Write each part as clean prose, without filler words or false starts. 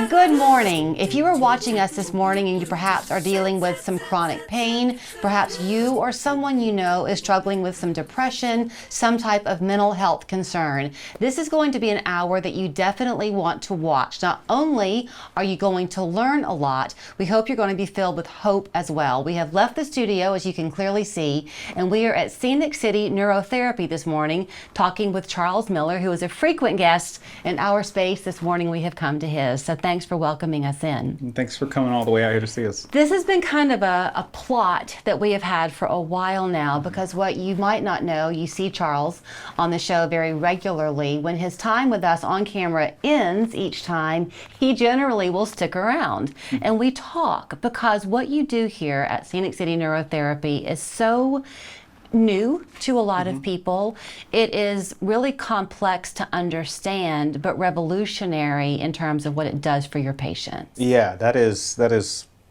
Good morning. If you are watching us this morning and you perhaps are dealing with some chronic pain, perhaps you or someone you know is struggling with some depression, some type of mental health concern, this is going to be an hour that you definitely want to watch. Not only are you going to learn a lot, we hope you're going to be filled with hope as well. We have left the studio, as you can clearly see, and we are at Scenic Neurotherapy this morning, talking with Charles Miller, who is a frequent guest in our space. This morning we have come to his. So thanks for welcoming us in. Thanks for coming all the way out here to see us. This has been kind of a plot that we have had for a while now, because what you might not know, you see Charles on the show very regularly. When his time with us on camera ends each time, he generally will stick around and we talk, because what you do here at Scenic Neurotherapy is so new to a lot of people. It is really complex to understand, but revolutionary in terms of what it does for your patients. Yeah, that is,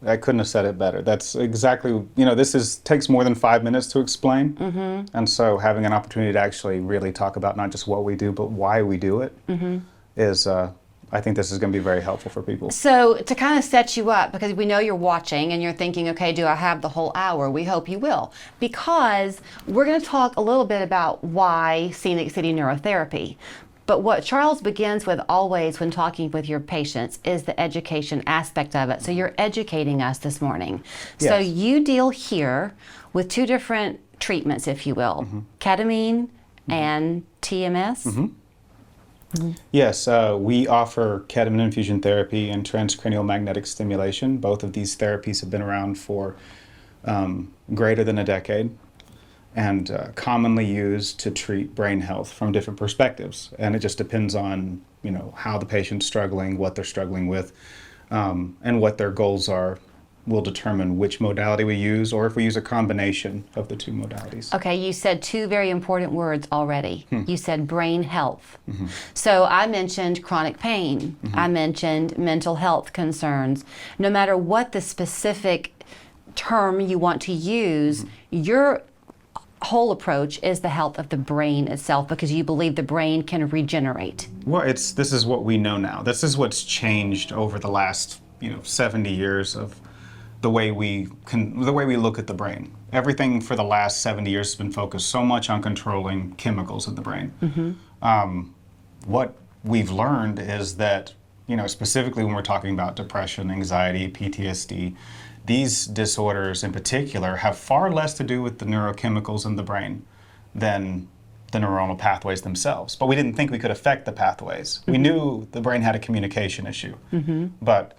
I couldn't have said it better. That's exactly, this takes more than 5 minutes to explain. And so having an opportunity to actually really talk about not just what we do, but why we do it is, I think this is going to be very helpful for people. So to kind of set you up, because we know you're watching and you're thinking, okay, do I have the whole hour? We hope you will, because we're going to talk a little bit about why Scenic Neurotherapy. But what Charles begins with always when talking with your patients is the education aspect of it. So you're educating us this morning. Yes. So you deal here with two different treatments, if you will, ketamine and TMS. Yes, we offer ketamine infusion therapy and transcranial magnetic stimulation. Both of these therapies have been around for greater than a decade and commonly used to treat brain health from different perspectives. And it just depends on, how the patient's struggling, what they're struggling with, and what their goals are will determine which modality we use, or if we use a combination of the two modalities. Okay, you said two very important words already. You said brain health. So I mentioned chronic pain. I mentioned mental health concerns. No matter what the specific term you want to use, your whole approach is the health of the brain itself, because you believe the brain can regenerate. Well, this is what we know now. This is what's changed over the last 70 years of the way we look at the brain. Everything for the last 70 years has been focused so much on controlling chemicals in the brain. What we've learned is that, specifically when we're talking about depression, anxiety, PTSD, these disorders in particular have far less to do with the neurochemicals in the brain than the neuronal pathways themselves. But we didn't think we could affect the pathways. We knew the brain had a communication issue, but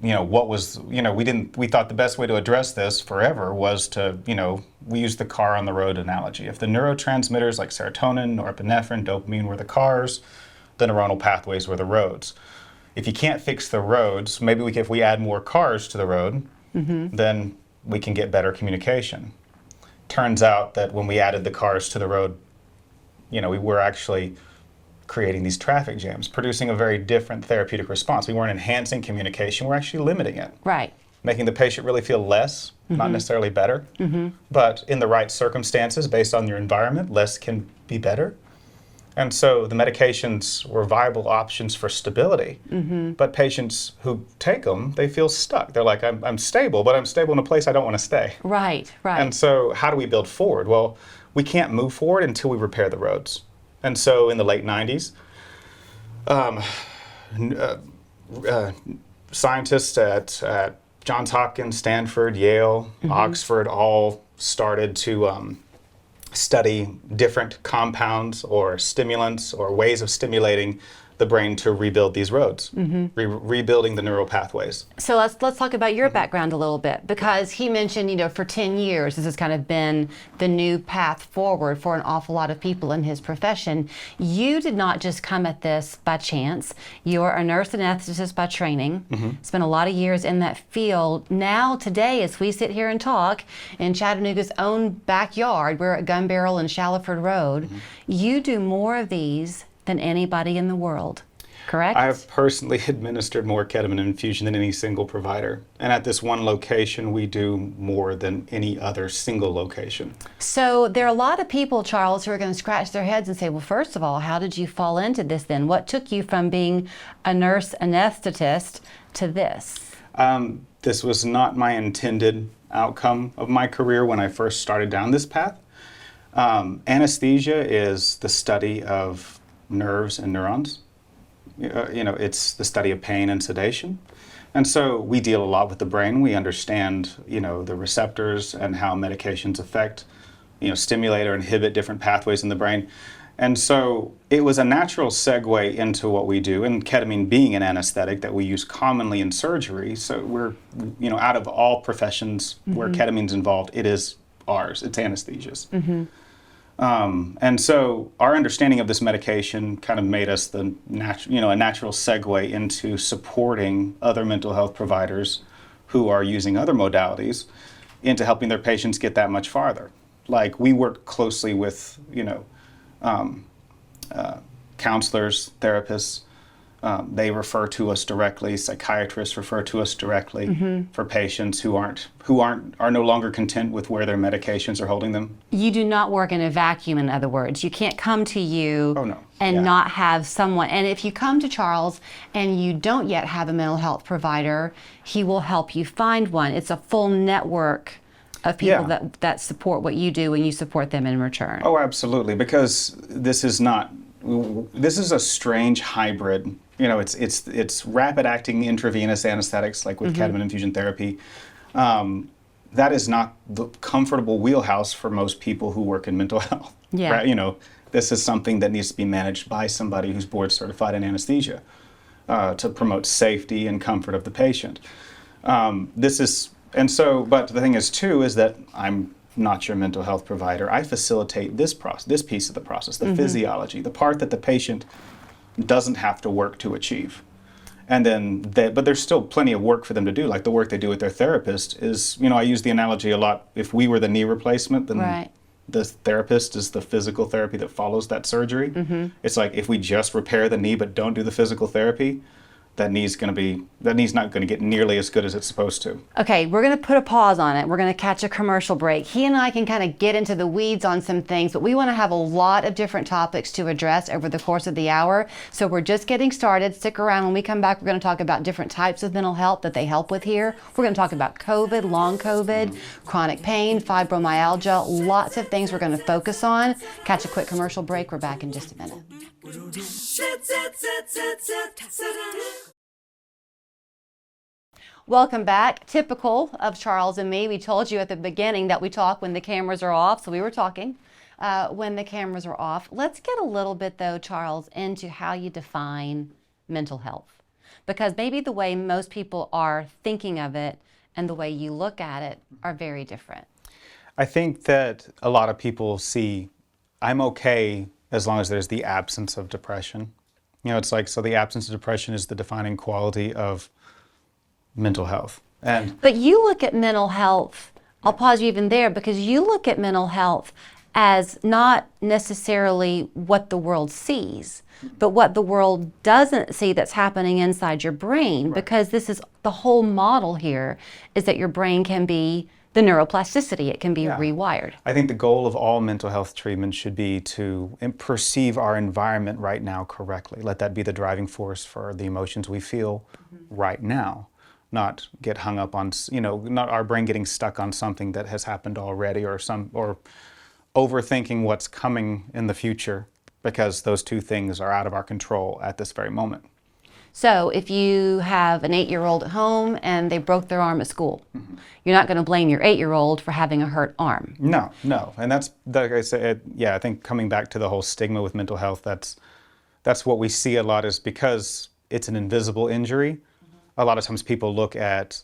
we thought the best way to address this forever was to, we use the car on the road analogy. If the neurotransmitters like serotonin, norepinephrine, dopamine were the cars, the neuronal pathways were the roads. If you can't fix the roads, maybe if we add more cars to the road, then we can get better communication. Turns out that when we added the cars to the road, we were actually creating these traffic jams, producing a very different therapeutic response. We weren't enhancing communication, we're actually limiting it. Right. Making the patient really feel less, not necessarily better, but in the right circumstances, based on your environment, less can be better. And so the medications were viable options for stability, but patients who take them, they feel stuck. They're like, I'm stable, but I'm stable in a place I don't want to stay. Right. And so how do we build forward? Well, we can't move forward until we repair the roads. And so in the late 90s, scientists at Johns Hopkins, Stanford, Yale, Oxford all started to study different compounds or stimulants or ways of stimulating the brain to rebuild these roads, rebuilding the neural pathways. So let's talk about your background a little bit, because he mentioned, for 10 years, this has kind of been the new path forward for an awful lot of people in his profession. You did not just come at this by chance. You're a nurse anesthetist by training, spent a lot of years in that field. Now, today, as we sit here and talk in Chattanooga's own backyard, we're at Gun Barrel and Shallowford Road, you do more of these than anybody in the world. correct? I have personally administered more ketamine infusion than any single provider. And at this one location, we do more than any other single location. So there are a lot of people, Charles, who are going to scratch their heads and say, well, first of all, how did you fall into this then? What took you from being a nurse anesthetist to this? This was not my intended outcome of my career when I first started down this path. Anesthesia is the study of nerves and neurons. It's the study of pain and sedation. And so we deal a lot with the brain. We understand, the receptors and how medications affect, stimulate or inhibit different pathways in the brain. And so it was a natural segue into what we do, and ketamine being an anesthetic that we use commonly in surgery. So we're, out of all professions where ketamine's involved, it is ours. It's anesthesia's. And so our understanding of this medication kind of made us a natural segue into supporting other mental health providers who are using other modalities into helping their patients get that much farther. Like we work closely with, counselors, therapists. They refer to us directly. Psychiatrists refer to us directly for patients who are no longer content with where their medications are holding them. You do not work in a vacuum, in other words. You can't come to you and not have someone. And if you come to Charles and you don't yet have a mental health provider, he will help you find one. It's a full network of people that support what you do and you support them in return. Oh, absolutely. Because this is a strange hybrid. It's rapid acting intravenous anesthetics like with ketamine infusion therapy. That is not the comfortable wheelhouse for most people who work in mental health. Yeah. Right? This is something that needs to be managed by somebody who's board certified in anesthesia to promote safety and comfort of the patient. But the thing is too is that I'm not your mental health provider. I facilitate this piece of the process, the physiology, the part that the patient doesn't have to work to achieve. And then, but there's still plenty of work for them to do, like the work they do with their therapist is, I use the analogy a lot, if we were the knee replacement, then the therapist is the physical therapy that follows that surgery. It's like if we just repair the knee but don't do the physical therapy, that knee's not going to get nearly as good as it's supposed to. Okay, we're going to put a pause on it. We're going to catch a commercial break. He and I can kind of get into the weeds on some things, but we want to have a lot of different topics to address over the course of the hour. So we're just getting started. Stick around. When we come back, we're going to talk about different types of mental health that they help with here. We're going to talk about COVID, long COVID, chronic pain, fibromyalgia, lots of things we're going to focus on. Catch a quick commercial break. We're back in just a minute. Welcome back. Typical of Charles and me, we told you at the beginning that we talk when the cameras are off, so we were talking when the cameras are off. Let's get a little bit, though, Charles, into how you define mental health, because maybe the way most people are thinking of it and the way you look at it are very different. I think that a lot of people see I'm okay as long as there's the absence of depression. It's like, so the absence of depression is the defining quality of mental health. But you look at mental health, I'll pause you even there, because you look at mental health as not necessarily what the world sees, but what the world doesn't see that's happening inside your brain, because this is the whole model here, is that your brain can be the neuroplasticity, it can be rewired. I think the goal of all mental health treatment should be to perceive our environment right now correctly. Let that be the driving force for the emotions we feel right now. Not get hung up on, not our brain getting stuck on something that has happened already or overthinking what's coming in the future, because those two things are out of our control at this very moment. So if you have an 8-year-old at home and they broke their arm at school, you're not going to blame your 8-year-old for having a hurt arm. No. And that's, like I said, I think coming back to the whole stigma with mental health, that's what we see a lot, is because it's an invisible injury. A lot of times people look at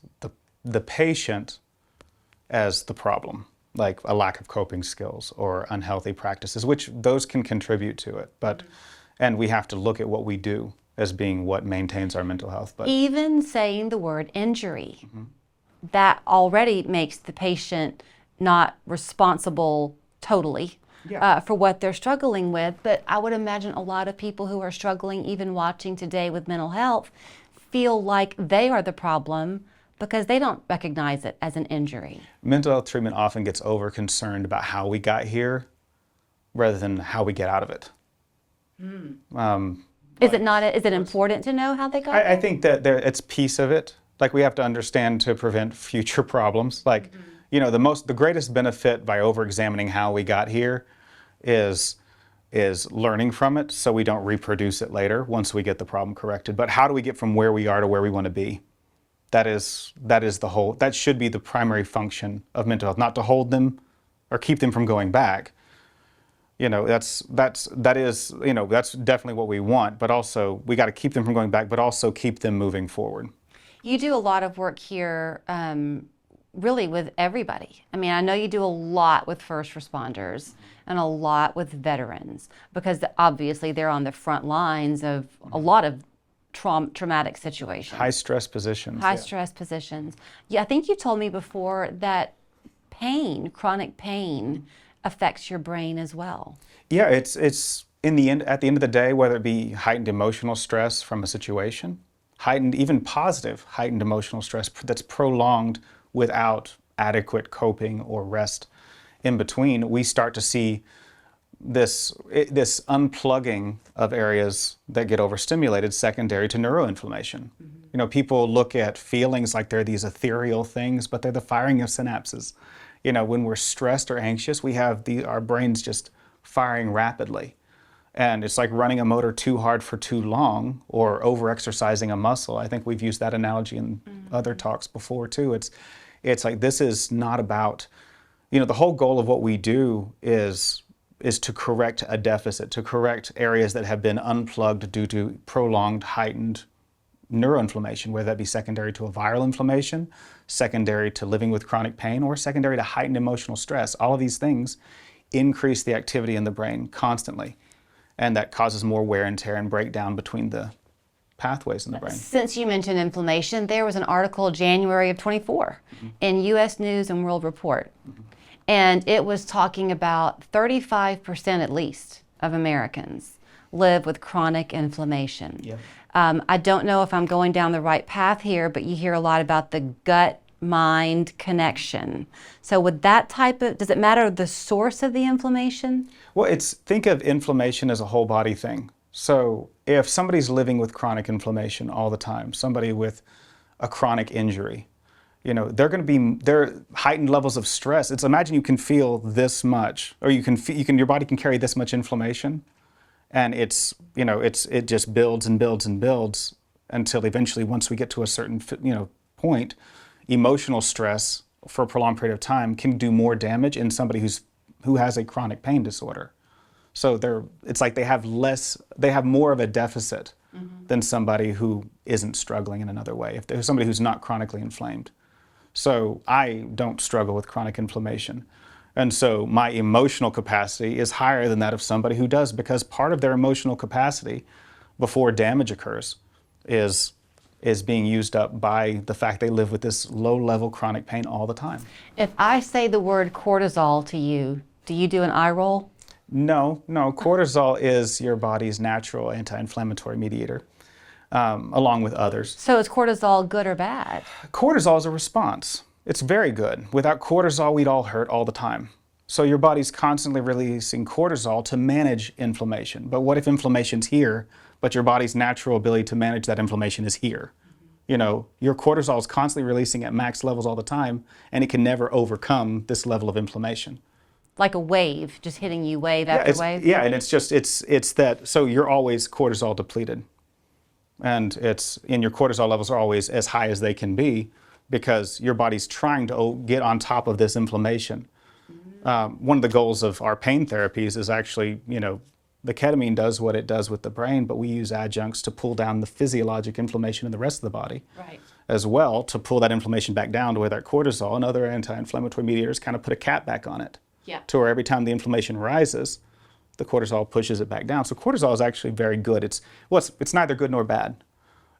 the patient as the problem, like a lack of coping skills or unhealthy practices, which those can contribute to it. And we have to look at what we do as being what maintains our mental health. But even saying the word injury, that already makes the patient not responsible totally for what they're struggling with. But I would imagine a lot of people who are struggling, even watching today with mental health, feel like they are the problem because they don't recognize it as an injury. Mental health treatment often gets over concerned about how we got here rather than how we get out of it. Is it important to know how they got there? I think that it's piece of it. Like, we have to understand to prevent future problems. Like, you know, the greatest benefit by over-examining how we got here is learning from it so we don't reproduce it later once we get the problem corrected. But how do we get from where we are to where we want to be? That should be the primary function of mental health, not to hold them or keep them from going back. You know, that's definitely what we want, but also we got to keep them from going back, but also keep them moving forward. You do a lot of work here, really with everybody. I mean, I know you do a lot with first responders and a lot with veterans, because obviously they're on the front lines of a lot of traumatic situations. High stress positions. Stress positions. Yeah, I think you told me before that chronic pain affects your brain as well. Yeah, it's at the end of the day, whether it be heightened emotional stress from a situation, even positive heightened emotional stress that's prolonged without adequate coping or rest in between, we start to see this unplugging of areas that get overstimulated secondary to neuroinflammation. You know, people look at feelings like they're these ethereal things, but they're the firing of synapses. You know, when we're stressed or anxious, we have our brains just firing rapidly. And it's like running a motor too hard for too long or over-exercising a muscle. I think we've used that analogy in other talks before too. It's like, this is not about, you know, the whole goal of what we do is to correct a deficit, to correct areas that have been unplugged due to prolonged, heightened neuroinflammation, whether that be secondary to a viral inflammation, secondary to living with chronic pain, or secondary to heightened emotional stress. All of these things increase the activity in the brain constantly, and that causes more wear and tear and breakdown between the pathways in the brain. Since you mentioned inflammation, there was an article January of 24 in U.S. News and World Report, and it was talking about 35% at least of Americans live with chronic inflammation. Yep. I don't know if I'm going down the right path here, but you hear a lot about the gut-mind connection. So with that does it matter the source of the inflammation? Well, think of inflammation as a whole body thing. So if somebody's living with chronic inflammation all the time, somebody with a chronic injury, you know, their heightened levels of stress. Imagine you can feel this much, or your body can carry this much inflammation. And it just builds and builds and builds until eventually, once we get to a certain point, emotional stress for a prolonged period of time can do more damage in somebody who has a chronic pain disorder. So it's like they have more of a deficit than somebody who isn't struggling in another way. If there's somebody who's not chronically inflamed. So I don't struggle with chronic inflammation. And so my emotional capacity is higher than that of somebody who does, because part of their emotional capacity before damage occurs is being used up by the fact they live with this low-level chronic pain all the time. If I say the word cortisol to you, do you do an eye roll? No. Cortisol is your body's natural anti-inflammatory mediator, along with others. So is cortisol good or bad? Cortisol is a response. It's very good. Without cortisol, we'd all hurt all the time. So your body's constantly releasing cortisol to manage inflammation. But what if inflammation's here, but your body's natural ability to manage that inflammation is here? You know, your cortisol is constantly releasing at max levels all the time, and it can never overcome this level of inflammation. Like a wave, just hitting you wave after wave? Yeah, and it's that, so you're always cortisol depleted. And your cortisol levels are always as high as they can be, because your body's trying to get on top of this inflammation. One of the goals of our pain therapies is actually, the ketamine does what it does with the brain, but we use adjuncts to pull down the physiologic inflammation in the rest of the body, right, as well, to pull that inflammation back down to where that cortisol and other anti-inflammatory mediators kind of put a cap back on it. Yeah. To where every time the inflammation rises, the cortisol pushes it back down. So cortisol is actually very good. It's neither good nor bad.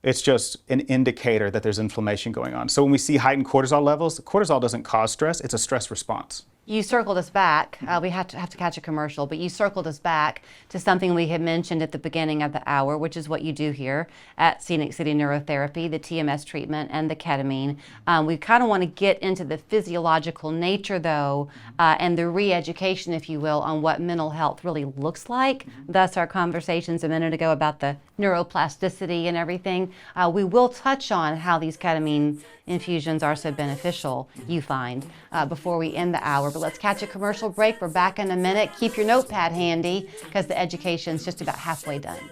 It's just an indicator that there's inflammation going on. So when we see heightened cortisol levels, cortisol doesn't cause stress, it's a stress response. You circled us back. We have to catch a commercial, but you circled us back to something we had mentioned at the beginning of the hour, which is what you do here at Scenic City Neurotherapy, the TMS treatment and the ketamine. We kind of want to get into the physiological nature, though, and the re-education, if you will, on what mental health really looks like. Thus, our conversations a minute ago about the neuroplasticity and everything. We will touch on how these ketamine infusions are so beneficial, you find, before we end the hour. But let's catch a commercial break. We're back in a minute. Keep your notepad handy because the education's just about halfway done.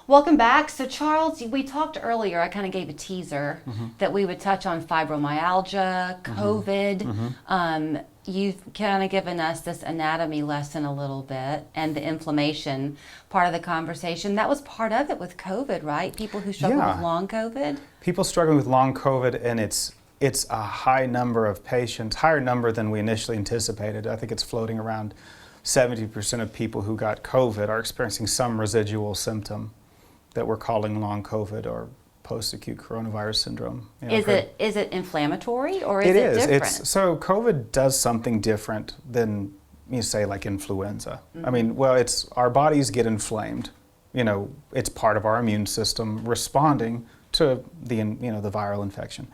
Welcome back. So Charles, we talked earlier, I kind of gave a teaser that we would touch on fibromyalgia, COVID. You've kind of given us this anatomy lesson a little bit and the inflammation part of the conversation. That was part of it with COVID, right? People who struggle with long COVID? People struggling with long COVID, and it's a high number of patients, higher number than we initially anticipated. I think it's floating around 70% of people who got COVID are experiencing some residual symptom that we're calling long COVID or post-acute coronavirus syndrome. Is it inflammatory or is it different? So COVID does something different than, you say, like influenza. I mean, it's our bodies get inflamed. It's part of our immune system responding to the viral infection.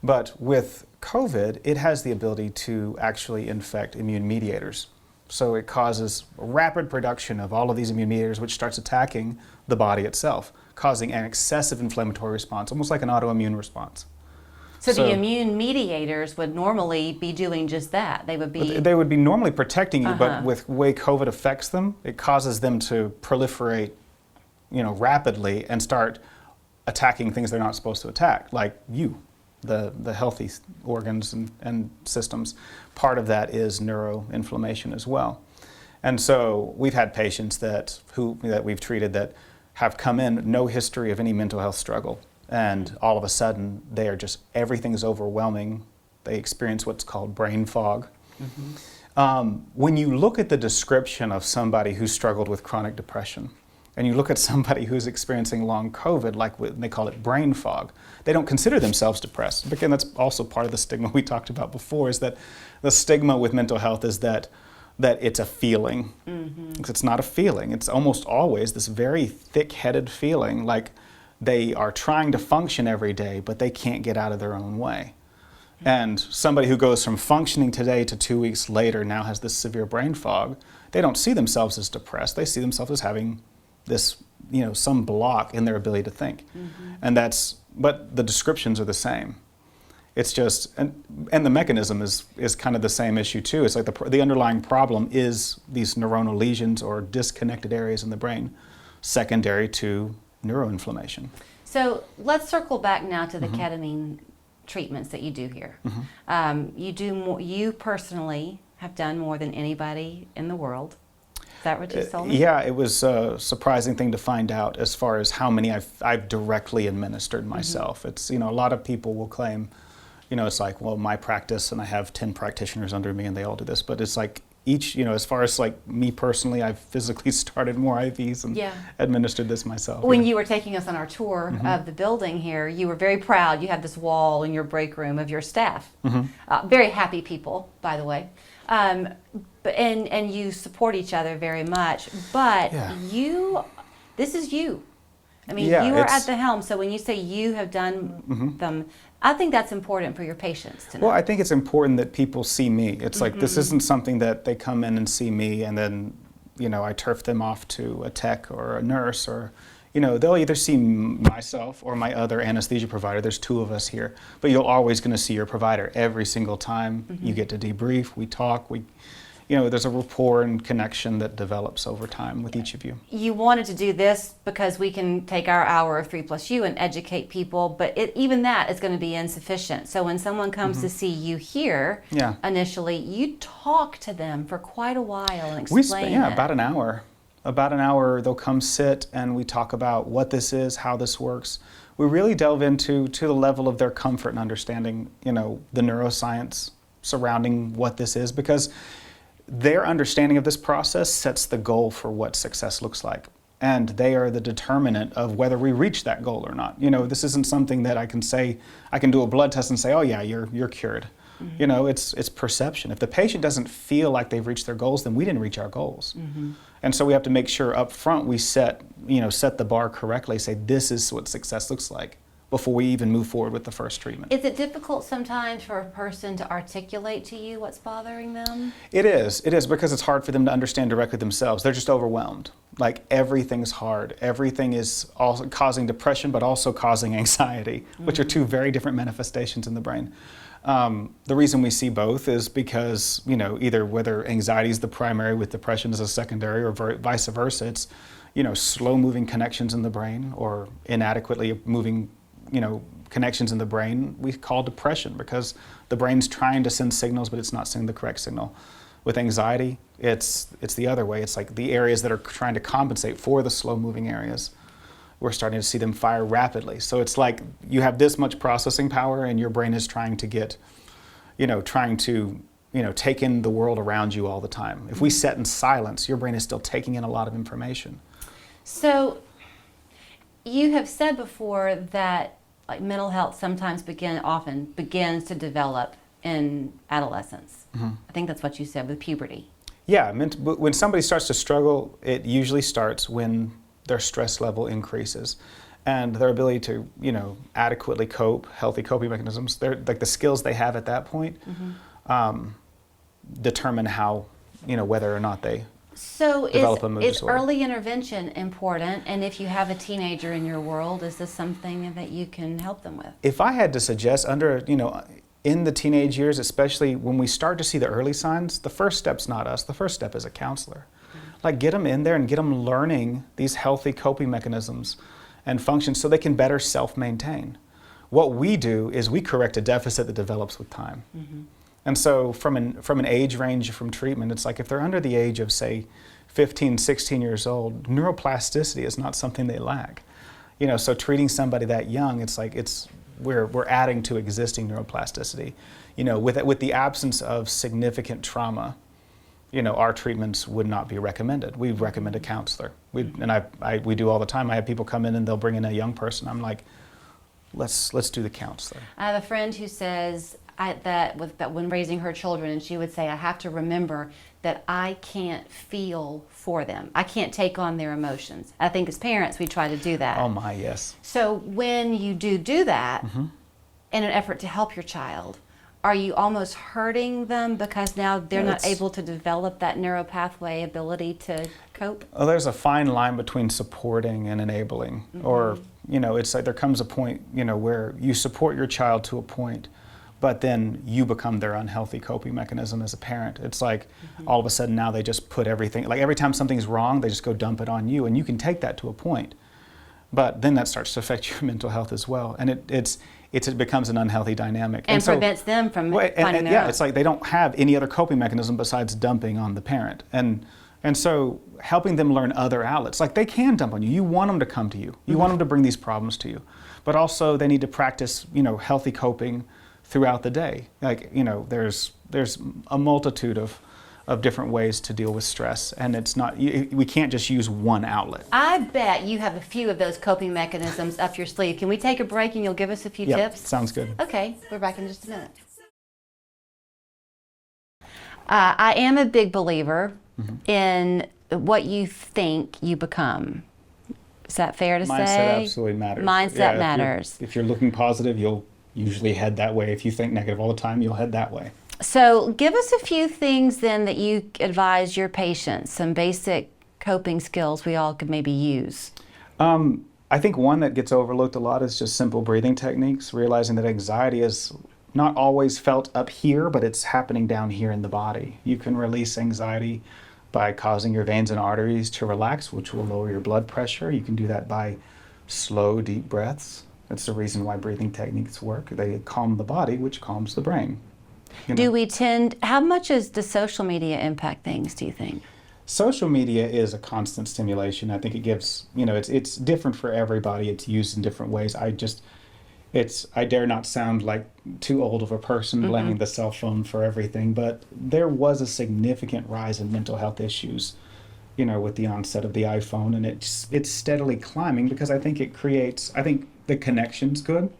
But with COVID, it has the ability to actually infect immune mediators. So it causes rapid production of all of these immune mediators, which starts attacking the body itself, causing an excessive inflammatory response, almost like an autoimmune response. So the immune mediators would normally be doing just that. They would be normally protecting you, but with the way COVID affects them, it causes them to proliferate, rapidly and start attacking things they're not supposed to attack, like you. The healthy organs and systems. Part of that is neuroinflammation as well. And so we've had patients that we've treated that have come in, no history of any mental health struggle. And all of a sudden, everything's overwhelming. They experience what's called brain fog. When you look at the description of somebody who struggled with chronic depression, and you look at somebody who's experiencing long COVID, they call it brain fog, they don't consider themselves depressed. Again, that's also part of the stigma we talked about before, is that the stigma with mental health is that it's a feeling. It's not a feeling. It's almost always this very thick-headed feeling, like they are trying to function every day, but they can't get out of their own way. And somebody who goes from functioning today to 2 weeks later now has this severe brain fog. They don't see themselves as depressed. They see themselves as having this, some block in their ability to think. But the descriptions are the same. It's just, and the mechanism is kind of the same issue too. It's like the underlying problem is these neuronal lesions or disconnected areas in the brain, secondary to neuroinflammation. So let's circle back now to the ketamine treatments that you do here. You personally have done more than anybody in the world. Is that what you told me? Yeah, it was a surprising thing to find out as far as how many I've directly administered myself. It's, a lot of people will claim, it's like, well, my practice and I have 10 practitioners under me and they all do this, but it's like each, as far as like me personally, I've physically started more IVs and administered this myself. When you were taking us on our tour of the building here, you were very proud. You had this wall in your break room of your staff. Very happy people, by the way. And you support each other very much, but this is you. I mean, you are at the helm, so when you say you have done them, I think that's important for your patients to know. Well, I think it's important that people see me. It's like, this isn't something that they come in and see me and then, I turf them off to a tech or a nurse or, they'll either see myself or my other anesthesia provider. There's 2 of us here, but you're always going to see your provider every single time. You get to debrief, we talk, there's a rapport and connection that develops over time with each of you. You wanted to do this because we can take our hour of 3+U and educate people, but even that is going to be insufficient. So when someone comes to see you here, initially, you talk to them for quite a while and explain it. About an hour. About an hour, they'll come sit and we talk about what this is, how this works. We really delve into the level of their comfort and understanding, the neuroscience surrounding what this is, because their understanding of this process sets the goal for what success looks like. And they are the determinant of whether we reach that goal or not. This isn't something that I can say, I can do a blood test and say, oh yeah, you're cured. You know, it's perception. If the patient doesn't feel like they've reached their goals, then we didn't reach our goals. And so we have to make sure up front we set the bar correctly, say this is what success looks like before we even move forward with the first treatment. Is it difficult sometimes for a person to articulate to you what's bothering them? It is because it's hard for them to understand directly themselves. They're just overwhelmed. Like everything's hard. Everything is also causing depression, but also causing anxiety, which are two very different manifestations in the brain. The reason we see both is because, either whether anxiety is the primary with depression as a secondary or vice versa, it's, slow moving connections in the brain or inadequately moving, connections in the brain we call depression because the brain's trying to send signals, but it's not sending the correct signal. With anxiety, it's the other way. It's like the areas that are trying to compensate for the slow moving areas. We're starting to see them fire rapidly. So it's like you have this much processing power and your brain is trying to take in the world around you all the time. If we sit in silence, your brain is still taking in a lot of information. So you have said before that like mental health sometimes often begins to develop in adolescence. I think that's what you said with puberty. Yeah, when somebody starts to struggle, it usually starts when their stress level increases and their ability to, adequately cope, healthy coping mechanisms, they're like the skills they have at that point determine how, whether or not they develop a mood disorder. Is early intervention important? And if you have a teenager in your world, is this something that you can help them with? If I had to suggest in the teenage years, especially when we start to see the early signs, the first step's not us. The first step is a counselor. Like get them in there and get them learning these healthy coping mechanisms and functions so they can better self-maintain. What we do is we correct a deficit that develops with time. And so from an age range from treatment, it's like if they're under the age of, say, 15, 16 years old, neuroplasticity is not something they lack. So treating somebody that young, it's like we're adding to existing neuroplasticity. With the absence of significant trauma, our treatments would not be recommended. We recommend a counselor. We do all the time. I have people come in and they'll bring in a young person. I'm like, let's do the counselor. I have a friend who says that when raising her children, and she would say, I have to remember that I can't feel for them. I can't take on their emotions. I think as parents, we try to do that. Oh my, yes. So when you do that in an effort to help your child, are you almost hurting them because now they're not able to develop that neuropathway ability to cope? Well, there's a fine line between supporting and enabling. Or, it's like there comes a point, where you support your child to a point, but then you become their unhealthy coping mechanism as a parent. It's like all of a sudden now they just put everything, like every time something's wrong, they just go dump it on you, and you can take that to a point. But then that starts to affect your mental health as well, and it becomes an unhealthy dynamic. And prevents them from finding their own. It's like they don't have any other coping mechanism besides dumping on the parent. And so helping them learn other outlets, like they can dump on you. You want them to come to you. You want them to bring these problems to you. But also they need to practice, healthy coping throughout the day. Like, there's a multitude of different ways to deal with stress, and it's not, we can't just use one outlet. I bet you have a few of those coping mechanisms up your sleeve. Can we take a break and you'll give us a few tips? Sounds good. Okay, we're back in just a minute. I am a big believer in what you think you become. Is that fair to say? Mindset absolutely matters. Mindset matters. If you're looking positive, you'll usually head that way. If you think negative all the time, you'll head that way. So give us a few things then that you advise your patients, some basic coping skills we all could maybe use. I think one that gets overlooked a lot is just simple breathing techniques, realizing that anxiety is not always felt up here, but it's happening down here in the body. You can release anxiety by causing your veins and arteries to relax, which will lower your blood pressure. You can do that by slow, deep breaths. That's the reason why breathing techniques work. They calm the body, which calms the brain. How much does social media impact things, do you think? Social media is a constant stimulation. I think it gives, it's different for everybody. It's used in different ways. I dare not sound like too old of a person blaming the cell phone for everything, but there was a significant rise in mental health issues, with the onset of the iPhone, and it's steadily climbing because I think the connection's good,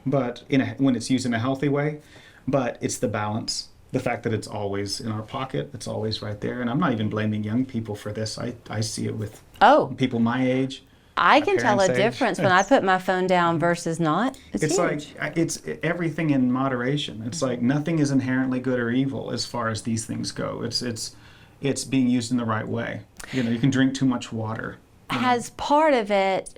but when it's used in a healthy way. But it's the balance, the fact that it's always in our pocket, it's always right there. And I'm not even blaming young people for this. I see it with people my age. I can tell a difference when I put my phone down versus not. It's huge. Like, it's everything in moderation. It's like nothing is inherently good or evil as far as these things go. It's being used in the right way. You know, you can drink too much water. Has part of it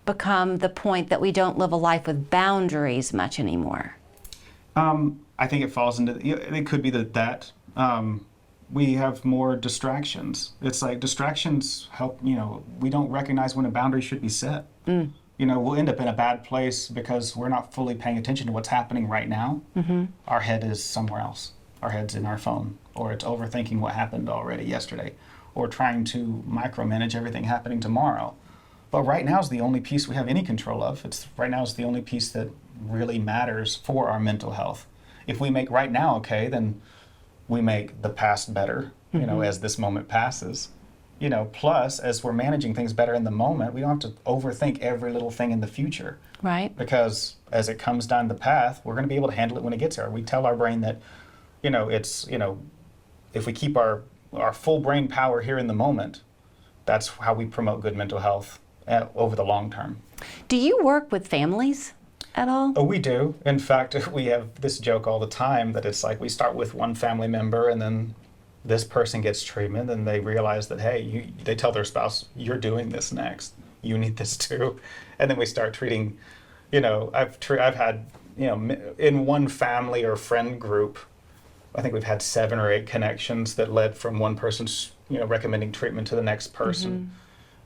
become the point that we don't live a life with boundaries much anymore? I think it falls into, it could be that we have more distractions. It's like distractions help, we don't recognize when a boundary should be set. You know, we'll end up in a bad place because we're not fully paying attention to what's happening right now. Our head is somewhere else. Our head's in our phone, or it's overthinking what happened already yesterday, or trying to micromanage everything happening tomorrow. But right now is the only piece we have any control of. Right now is the only piece that really matters for our mental health. If we make right now okay, then we make the past better, as this moment passes. Plus, as we're managing things better in the moment, we don't have to overthink every little thing in the future. Right. Because as it comes down the path, we're going to be able to handle it when it gets there. We tell our brain that, if we keep our full brain power here in the moment, that's how we promote good mental health over the long term. Do you work with families at all? Oh, we do. In fact, we have this joke all the time that it's like we start with one family member and then this person gets treatment and they realize that, hey, they tell their spouse, you're doing this next. You need this too. And then we start treating, I've had, in one family or friend group, I think we've had 7 or 8 connections that led from one person's, recommending treatment to the next person.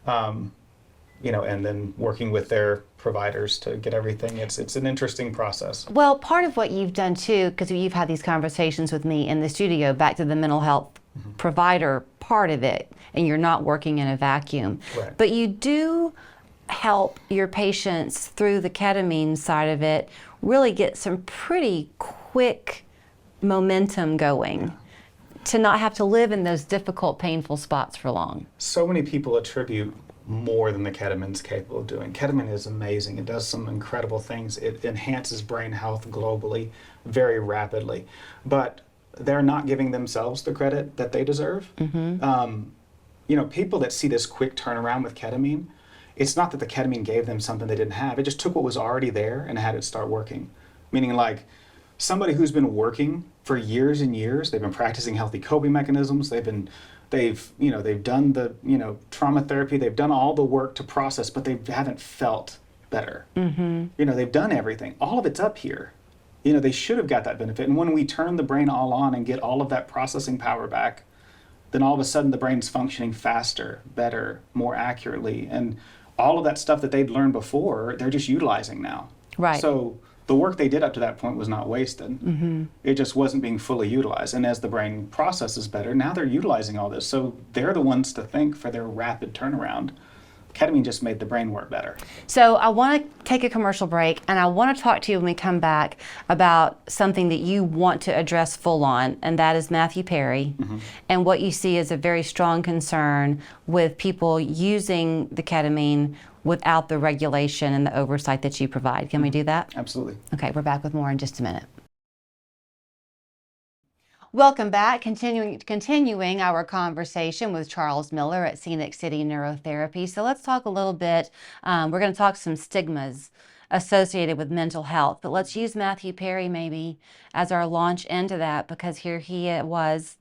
And then working with their providers to get everything. It's an interesting process. Well, part of what you've done too, because you've had these conversations with me in the studio, back to the mental health provider part of it, and you're not working in a vacuum. Right. But you do help your patients through the ketamine side of it really get some pretty quick momentum going to not have to live in those difficult, painful spots for long. So many people attribute more than the ketamine's capable of doing. Ketamine is amazing. It does some incredible things. It enhances brain health globally very rapidly. But they're not giving themselves the credit that they deserve. People that see this quick turnaround with ketamine, it's not that the ketamine gave them something they didn't have. It just took what was already there and had it start working. Meaning like somebody who's been working for years and years, they've been practicing healthy coping mechanisms, they've done the trauma therapy, they've done all the work to process, but they haven't felt better. They've done everything. All of it's up here. They should have got that benefit. And when we turn the brain all on and get all of that processing power back, then all of a sudden the brain's functioning faster, better, more accurately. And all of that stuff that they'd learned before, they're just utilizing now. Right. So the work they did up to that point was not wasted. It just wasn't being fully utilized. And as the brain processes better, now they're utilizing all this. So they're the ones to thank for their rapid turnaround. Ketamine just made the brain work better. So I want to take a commercial break, and I want to talk to you when we come back about something that you want to address full on, and that is Matthew Perry, and what you see as a very strong concern with people using the ketamine without the regulation and the oversight that you provide. Can we do that? Absolutely. Okay, we're back with more in just a minute. Welcome back. Continuing our conversation with Charles Miller at Scenic City Neurotherapy. So let's talk a little bit. We're going to talk some stigmas associated with mental health, but let's use Matthew Perry maybe as our launch into that, because here he was,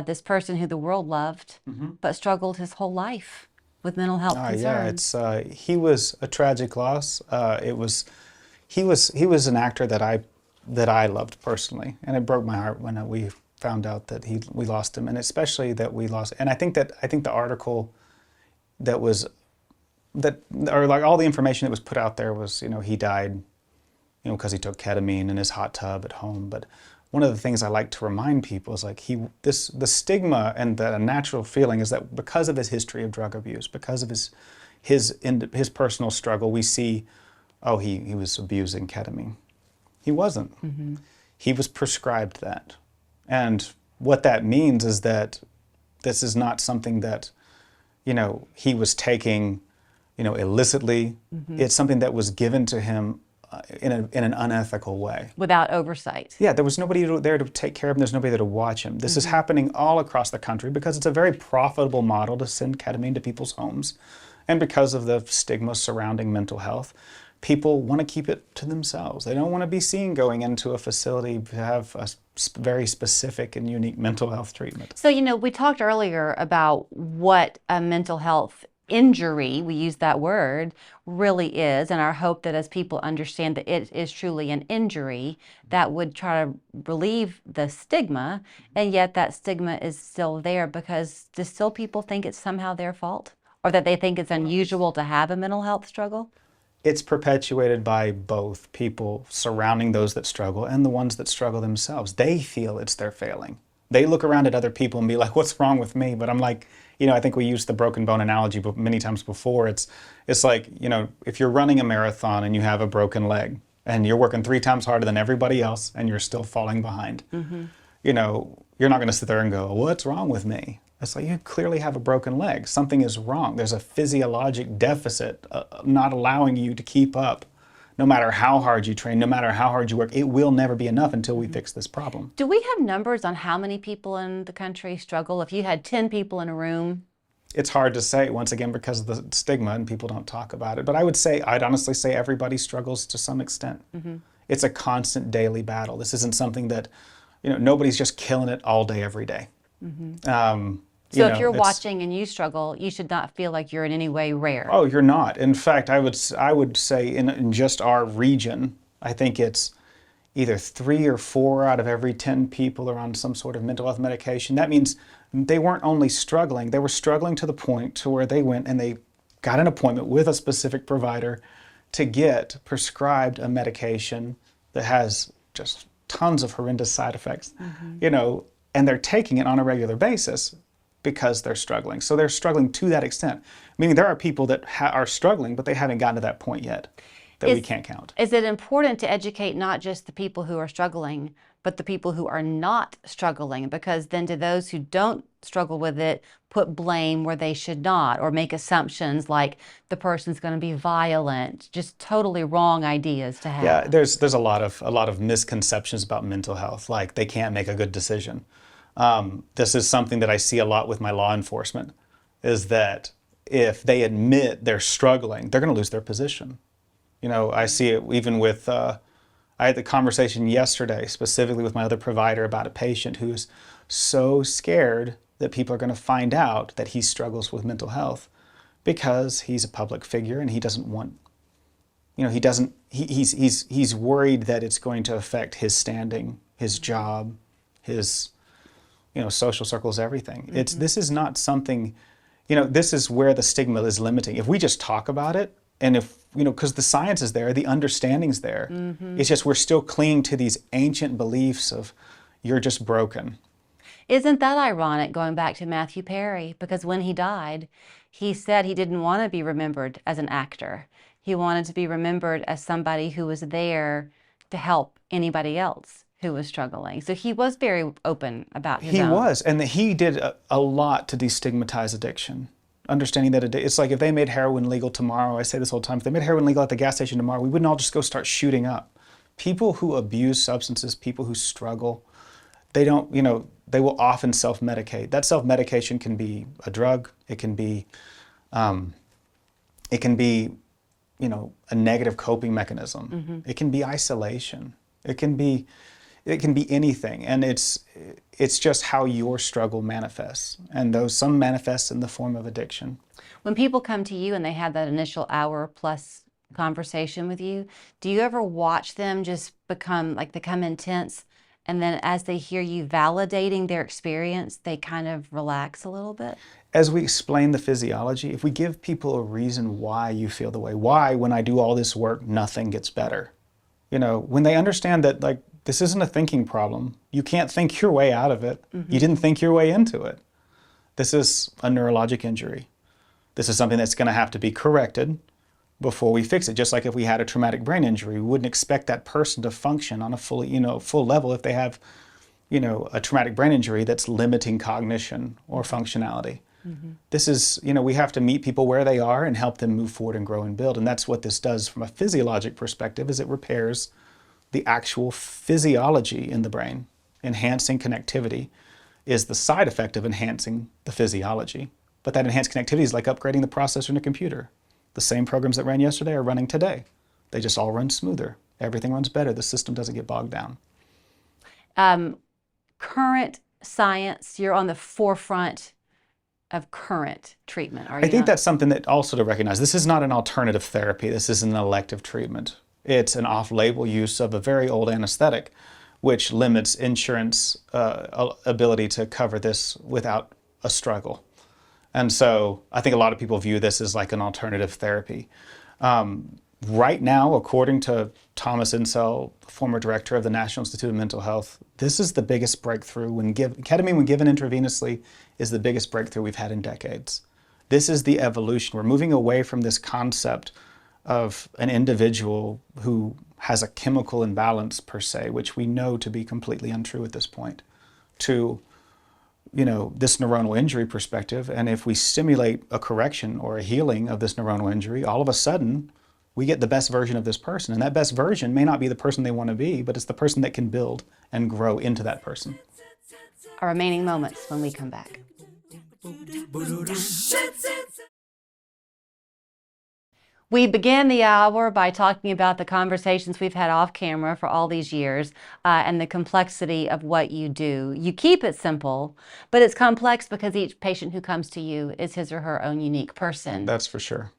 this person who the world loved, but struggled his whole life with mental health concerns. Yeah, he was a tragic loss. He was an actor that I loved personally, and it broke my heart when we found out that we lost him, and especially that we lost. And I think the article or like all the information that was put out there was, he died, because he took ketamine in his hot tub at home. But one of the things I like to remind people is like the stigma and the natural feeling is that because of his history of drug abuse, because of his personal struggle, we see, oh, he was abusing ketamine. He wasn't. He was prescribed that. And what that means is that this is not something that, he was taking, illicitly. It's something that was given to him in an unethical way. Without oversight. Yeah, there was nobody there to take care of him. There's nobody there to watch him. This is happening all across the country because it's a very profitable model to send ketamine to people's homes. And because of the stigma surrounding mental health, people want to keep it to themselves. They don't want to be seen going into a facility to have a very specific and unique mental health treatment. So, we talked earlier about what a mental health injury, we use that word, really is, and our hope that as people understand that it is truly an injury, that would try to relieve the stigma, and yet that stigma is still there because do still people think it's somehow their fault? Or that they think it's unusual to have a mental health struggle? It's perpetuated by both people surrounding those that struggle and the ones that struggle themselves. They feel it's their failing. They look around at other people and be like, what's wrong with me? But I'm like, I think we used the broken bone analogy many times before. It's like, if you're running a marathon and you have a broken leg and you're working 3 times harder than everybody else and you're still falling behind, you're not going to sit there and go, what's wrong with me? It's like, you clearly have a broken leg. Something is wrong. There's a physiologic deficit not allowing you to keep up. No matter how hard you train, no matter how hard you work, it will never be enough until we fix this problem. Do we have numbers on how many people in the country struggle? If you had 10 people in a room? It's hard to say, once again, because of the stigma and people don't talk about it. But I'd honestly say everybody struggles to some extent. It's a constant daily battle. This isn't something that, nobody's just killing it all day, every day. So if you're watching and you struggle, you should not feel like you're in any way rare. Oh, you're not. In fact, I would say in just our region, I think it's either 3 or 4 out of every 10 people are on some sort of mental health medication. That means they weren't only struggling, they were struggling to the point to where they went and they got an appointment with a specific provider to get prescribed a medication that has just tons of horrendous side effects, and they're taking it on a regular basis because they're struggling. So they're struggling to that extent. Meaning there are people that are struggling, but they haven't gotten to that point yet that we can't count. Is it important to educate not just the people who are struggling, but the people who are not struggling? Because then to those who don't struggle with it, put blame where they should not, or make assumptions like the person's going to be violent, just totally wrong ideas to have. Yeah, there's a lot of misconceptions about mental health, like they can't make a good decision. This is something that I see a lot with my law enforcement, is that if they admit they're struggling, they're going to lose their position. I see it even with, I had the conversation yesterday specifically with my other provider about a patient who's so scared that people are going to find out that he struggles with mental health because he's a public figure and he doesn't want, he's worried that it's going to affect his standing, his job, his social circles, everything. This is not something, this is where the stigma is limiting. If we just talk about it, and if, because the science is there, the understanding's there, it's just we're still clinging to these ancient beliefs of you're just broken. Isn't that ironic, going back to Matthew Perry? Because when he died, he said he didn't want to be remembered as an actor. He wanted to be remembered as somebody who was there to help anybody else who was struggling. So he was very open about his own. He was, and he did a lot to destigmatize addiction. Understanding that it's like if they made heroin legal tomorrow, I say this all the time, if they made heroin legal at the gas station tomorrow, we wouldn't all just go start shooting up. People who abuse substances, people who struggle, they don't, they will often self-medicate. That self-medication can be a drug, it can be a negative coping mechanism. It can be isolation. It can be anything, and it's just how your struggle manifests, and some manifest in the form of addiction. When people come to you and they have that initial hour-plus conversation with you, do you ever watch them just become intense, and then as they hear you validating their experience, they kind of relax a little bit? As we explain the physiology, if we give people a reason why you feel the way, why when I do all this work, nothing gets better. When they understand that, this isn't a thinking problem. You can't think your way out of it. You didn't think your way into it. This is a neurologic injury. This is something that's going to have to be corrected before we fix it. Just like if we had a traumatic brain injury, we wouldn't expect that person to function on a full level if they have, a traumatic brain injury that's limiting cognition or functionality. This is, we have to meet people where they are and help them move forward and grow and build. And that's what this does from a physiologic perspective, is it repairs the actual physiology in the brain. Enhancing connectivity is the side effect of enhancing the physiology. But that enhanced connectivity is like upgrading the processor in a computer. The same programs that ran yesterday are running today. They just all run smoother. Everything runs better. The system doesn't get bogged down. Current science, you're on the forefront of current treatment, are you? I think that's something that also to recognize. This is not an alternative therapy. This is an elective treatment. It's an off-label use of a very old anesthetic, which limits insurance ability to cover this without a struggle. And so I think a lot of people view this as like an alternative therapy. Right now, according to Thomas Insel, former director of the National Institute of Mental Health, this is the biggest breakthrough. Ketamine, when given intravenously, is the biggest breakthrough we've had in decades. This is the evolution. We're moving away from this concept of an individual who has a chemical imbalance per se, which we know to be completely untrue at this point, to this neuronal injury perspective. And if we stimulate a correction or a healing of this neuronal injury, all of a sudden we get the best version of this person. And that best version may not be the person they want to be, but it's the person that can build and grow into that person. Our remaining moments when we come back. We began the hour by talking about the conversations we've had off camera for all these years and the complexity of what you do. You keep it simple, but it's complex because each patient who comes to you is his or her own unique person. That's for sure.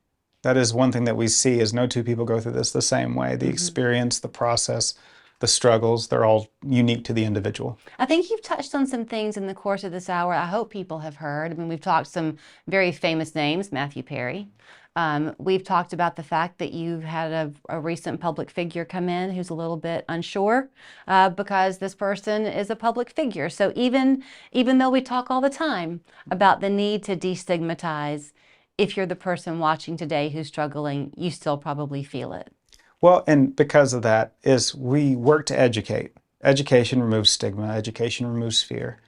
That is one thing that we see, is no two people go through this the same way. The experience, the process, the struggles, they're all unique to the individual. I think you've touched on some things in the course of this hour I hope people have heard. I mean, we've talked some very famous names, Matthew Perry. We've talked about the fact that you've had a recent public figure come in who's a little bit unsure because this person is a public figure. So even though we talk all the time about the need to destigmatize, if you're the person watching today who's struggling, you still probably feel it. Well, and because of that is we work to educate. Education removes stigma. Education removes fear.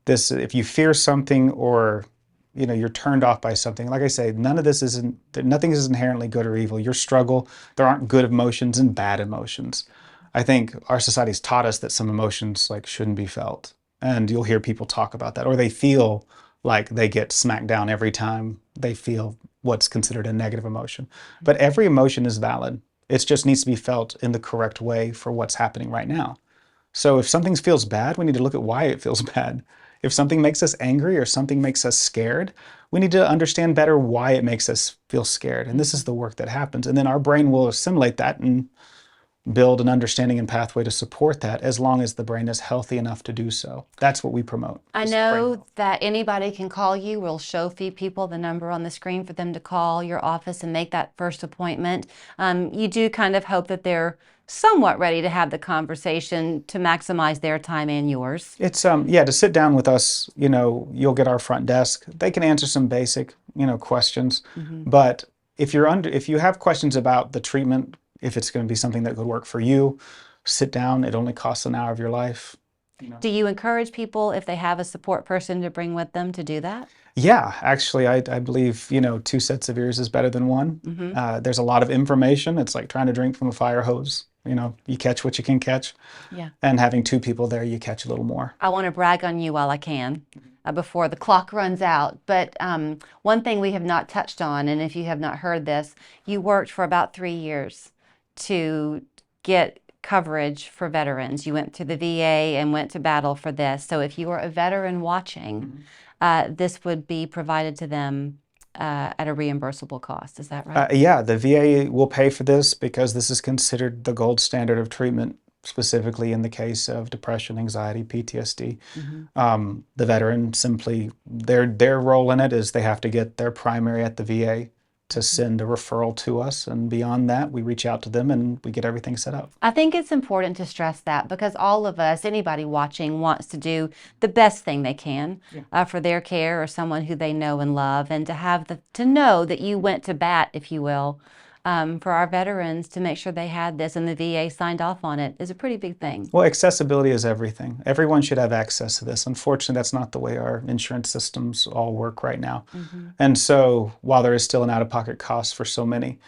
If you fear something or you're turned off by something, like I say, nothing is inherently good or evil. Your struggle, there aren't good emotions and bad emotions. I think our society's taught us that some emotions shouldn't be felt. And you'll hear people talk about that, or they feel like they get smacked down every time they feel what's considered a negative emotion. But every emotion is valid. It just needs to be felt in the correct way for what's happening right now. So if something feels bad, we need to look at why it feels bad. If something makes us angry or something makes us scared, we need to understand better why it makes us feel scared. And this is the work that happens. And then our brain will assimilate that and build an understanding and pathway to support that, as long as the brain is healthy enough to do so. That's what we promote. I know that anybody can call you. We'll show people the number on the screen for them to call your office and make that first appointment. You do kind of hope that they're somewhat ready to have the conversation to maximize their time and yours. It's to sit down with us, you'll get our front desk. They can answer some basic, questions. But if you have questions about the treatment, if it's going to be something that could work for you, sit down. It only costs an hour of your life. Do you encourage people, if they have a support person to bring with them, to do that? Yeah, actually, I believe, 2 sets of ears is better than one. There's a lot of information. It's like trying to drink from a fire hose. You catch what you can catch. Yeah. And having 2 people there, you catch a little more. I want to brag on you while I can before the clock runs out. But one thing we have not touched on, and if you have not heard this, you worked for about 3 years to get coverage for veterans. You went to the VA and went to battle for this. So if you are a veteran watching, this would be provided to them at a reimbursable cost. Is that right? Yeah, the VA will pay for this because this is considered the gold standard of treatment, specifically in the case of depression, anxiety, PTSD. The veteran simply, their role in it is they have to get their primary at the VA to send a referral to us, and beyond that we reach out to them and we get everything set up. I think it's important to stress that because all of us, anybody watching, wants to do the best thing they can for their care or someone who they know and love, and to know that you went to bat, if you will, for our veterans to make sure they had this and the VA signed off on it is a pretty big thing. Well, accessibility is everything. Everyone should have access to this. Unfortunately, that's not the way our insurance systems all work right now. And so while there is still an out-of-pocket cost for so many,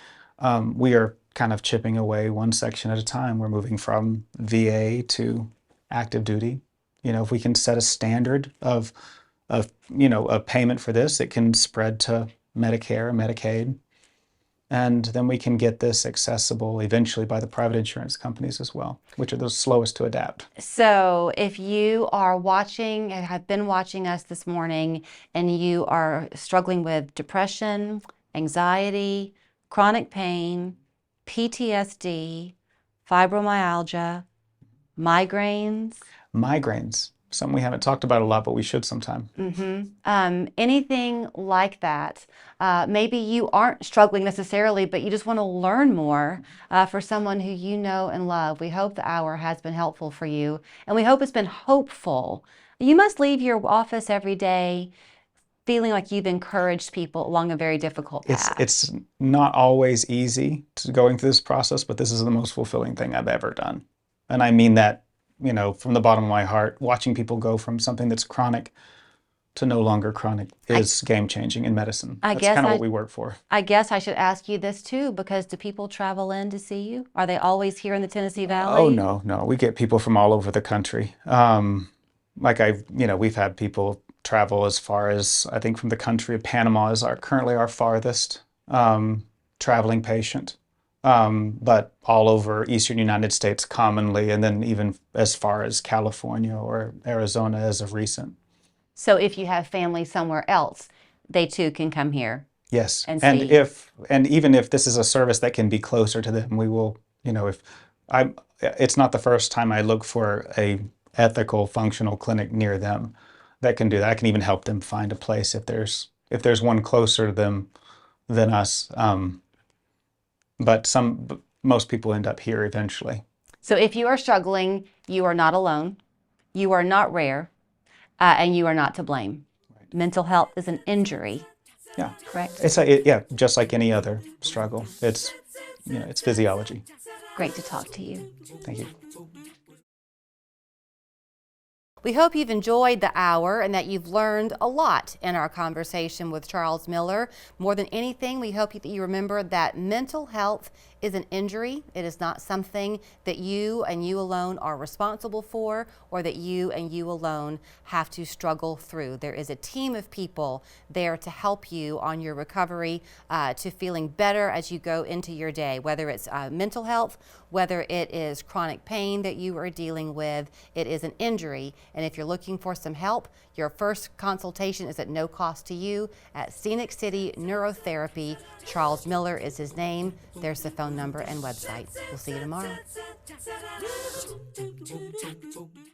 we are kind of chipping away one section at a time. We're moving from VA to active duty. You know, if we can set a standard of a payment for this, it can spread to Medicare, Medicaid, and then we can get this accessible eventually by the private insurance companies as well, which are the slowest to adapt. So if you are watching and have been watching us this morning and you are struggling with depression, anxiety, chronic pain, PTSD, fibromyalgia, migraines, Something we haven't talked about a lot, but we should sometime. anything like that. Maybe you aren't struggling necessarily, but you just want to learn more for someone who you know and love. We hope the hour has been helpful for you, and we hope it's been hopeful. You must leave your office every day feeling like you've encouraged people along a very difficult path. It's not always easy to going through this process, but this is the most fulfilling thing I've ever done. And I mean that, you know, from the bottom of my heart. Watching people go from something that's chronic to no longer chronic is game-changing in medicine. That's kind of what we work for. I guess I should ask you this too, because do people travel in to see you? Are they always here in the Tennessee Valley? Oh, no. We get people from all over the country. We've had people travel as far as, I think, from the country of Panama is currently our farthest traveling patient. But all over Eastern United States commonly, and then even as far as California or Arizona as of recent. So if you have family somewhere else, they too can come here. Yes, and even if this is a service that can be closer to them, we will. It's not the first time I look for a ethical, functional clinic near them that can do that. I can even help them find a place if there's one closer to them than us. But most people end up here eventually. So if you are struggling, you are not alone, you are not rare, and you are not to blame. Right. Mental health is an injury. Yeah. Correct? It's just like any other struggle. It's physiology. Great to talk to you. Thank you. We hope you've enjoyed the hour and that you've learned a lot in our conversation with Charles Miller. More than anything, we hope that you remember that mental health is an injury. It is not something that you and you alone are responsible for, or that you and you alone have to struggle through. There is a team of people there to help you on your recovery to feeling better as you go into your day, whether it's mental health, whether it is chronic pain that you are dealing with. It is an injury, and if you're looking for some help, your first consultation is at no cost to you at Scenic City Neurotherapy. Charles Miller is his name. There's the phone number and website. We'll see you tomorrow.